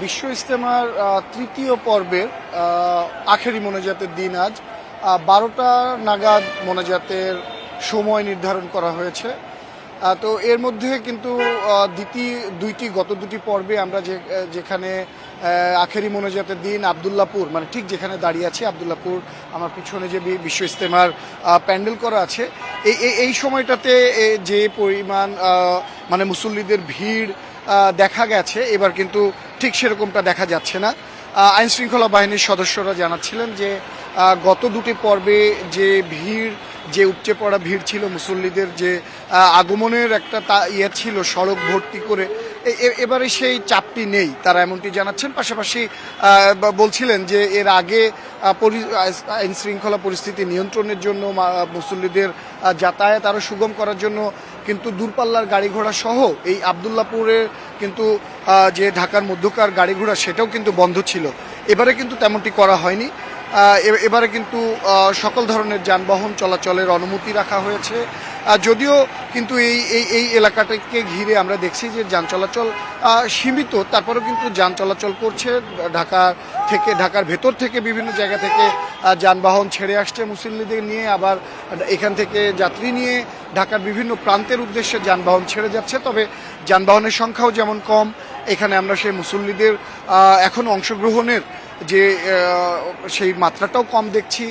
বিশ্ব ইজতেমার তৃতীয় পর্বের আখেরি মোনাজাতের দিন আজ 12টা নাগাদ মোনাজাতের সময় নির্ধারণ করা হয়েছে। তো এর মধ্যে কিন্তু গত দুটি পর্বে আমরা যেখানে আখেরি মোনাজাতের দিন আবদুল্লাপুর, মানে ঠিক যেখানে দাঁড়িয়ে আছি আবদুল্লাপুর, আমার পিছনে যে বিশ্ব ইজতেমার প্যান্ডেল করা আছে, এই সময়টাতে যে পরিমাণ মানে মুসল্লিদের ভিড় দেখা গেছে, এবার কিন্তু ঠিক সেরকমটা দেখা যাচ্ছে না। আইন শৃঙ্খলা বাহিনীর সদস্যরা জানাচ্ছিলেন যে গত দুটি পর্বে যে ভিড়, যে উপচে পড়া ভিড় ছিল, মুসল্লিদের যে আগমনের একটা ছিল সড়ক ভর্তি করে, এবারে সেই চাপটি নেই, তারা এমনটি জানাচ্ছেন। পাশাপাশি বলছিলেন যে এর আগে আইন শৃঙ্খলা পরিস্থিতি নিয়ন্ত্রণের জন্য মুসল্লিদের যাতায়াত আরও সুগম করার জন্য কিন্তু দূরপাল্লার গাড়ি ঘোড়া সহ এই আবদুল্লাপুরে কিন্তু যে ঢাকার মধ্যকার গাড়ি ঘোড়া সেটাও কিন্তু বন্ধ ছিল। এবারে কিন্তু তেমনটি করা হয়নি। এবারে কিন্তু সকল ধরনের যানবাহন চলাচলের অনুমতি রাখা হয়েছে। যদিও কিন্তু এই এলাকাটাকে ঘিরে আমরা দেখছি যে যান চলাচল সীমিত, তারপরেও কিন্তু যান চলাচল করছে। ঢাকার ভেতর থেকে বিভিন্ন জায়গা থেকে যানবাহন ছেড়ে আসছে মুসল্লিদের নিয়ে, আবার এখান থেকে যাত্রী নিয়ে ঢাকার বিভিন্ন প্রান্তের উদ্দেশ্যে যানবাহন ছেড়ে যাচ্ছে। তবে যানবাহনের সংখ্যাও যেমন কম, এখানে আমরা সেই মুসল্লিদের এখন অংশগ্রহণের যে সেই মাত্রাটাও কম দেখছি।